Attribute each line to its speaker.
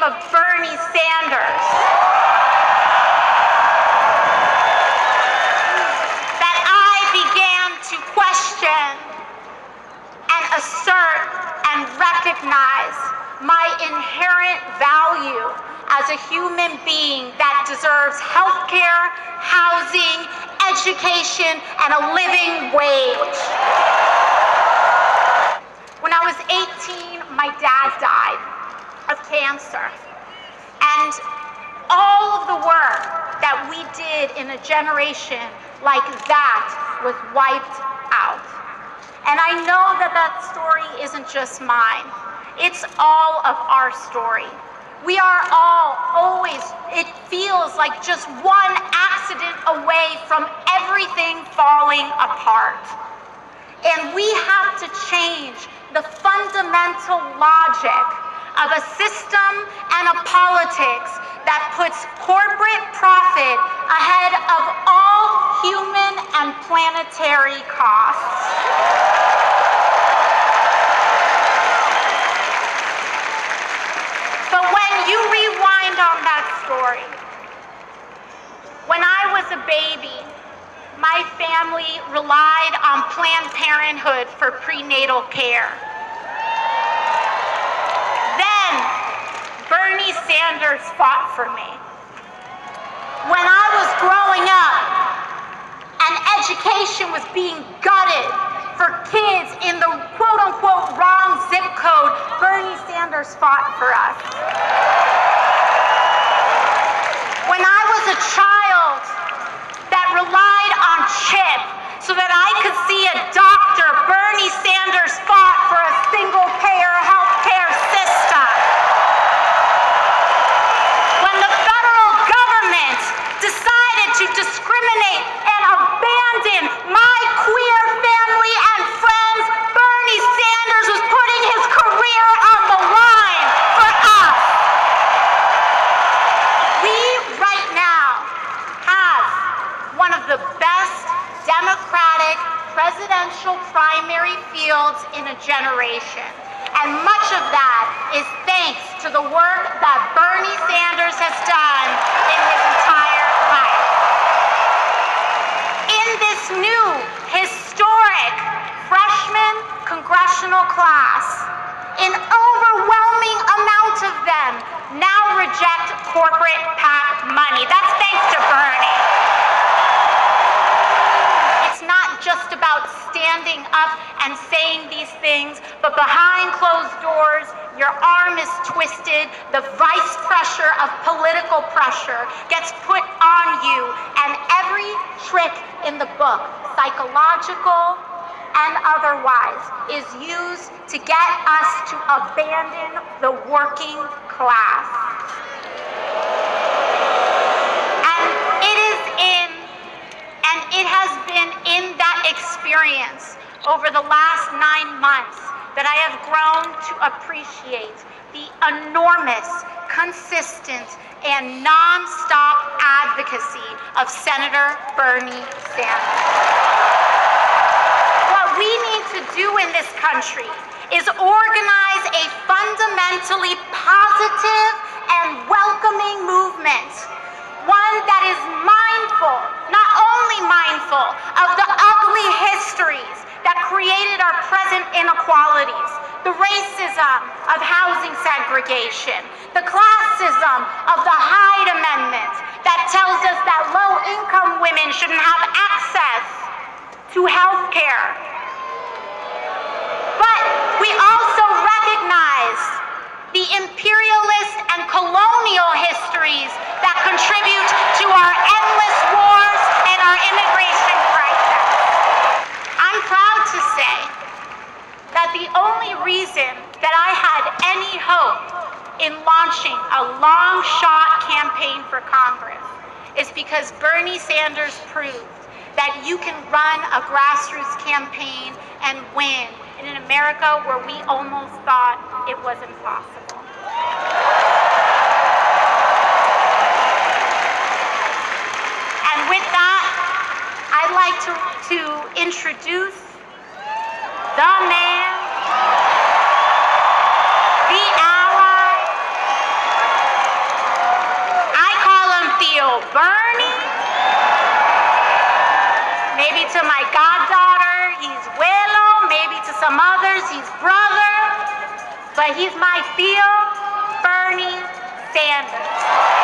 Speaker 1: of Bernie Sanders that I began to question and assert and recognize my inherent value as a human being that deserves health care, housing, education, and a living wage. When I was 18, my dad died of cancer. And all of the work that we did in a generation like that was wiped out. And I know that that story isn't just mine. It's all of our story. We are all always, it feels like just one accident away from everything falling apart. And we have to change the fundamental logic of a system and a politics that puts corporate profit ahead of all human and planetary costs. But when you rewind on that story, when I was a baby, my family relied on Planned Parenthood for prenatal care. Then, Bernie Sanders fought for me. When I was growing up and education was being gutted for kids in the quote-unquote wrong zip code, Bernie Sanders fought for us. When I was a child that relied on CHIP so that I could see a doctor, Bernie Sanders fought for a single-payer healthcare system. When the federal government decided to discriminate and abandon my queer family and friends, Bernie Sanders was putting his career on the line for us. We right now have one of the best Democratic presidential primary fields in a generation. And much of that is thanks to the work that Bernie Sanders has done in his entire life. In this new, historic freshman congressional class, an overwhelming amount of them now reject corporate PAC money. That's thanks to Bernie. It's not just about standing up and saying these things, but behind closed doors, your arm is twisted, the vice pressure of political pressure gets put on you, and every trick in the book, psychological and otherwise, is used to get us to abandon the working class. And it has been in that experience over the last 9 months that I have grown to appreciate the enormous, consistent, and non-stop advocacy of Senator Bernie Sanders. What we need to do in this country is organize a fundamentally positive and welcoming movement, one that is mindful, not only mindful of the ugly histories that created our present inequalities, the racism of housing segregation, the classism of the Hyde Amendment that tells us that low-income women shouldn't have access to health care. But we also recognize the imperialist and colonial histories that contribute to our endless wars and our immigration crisis. I'm proud to say that the only reason that I had any hope in launching a long-shot campaign for Congress is because Bernie Sanders proved that you can run a grassroots campaign and win in an America where we almost thought it was impossible. And with that, I'd like to introduce the man, the ally, Bernie. Maybe to my goddaughter, he's Willow. Maybe to some others, he's brother. But he's my Theo Bernie Sanders.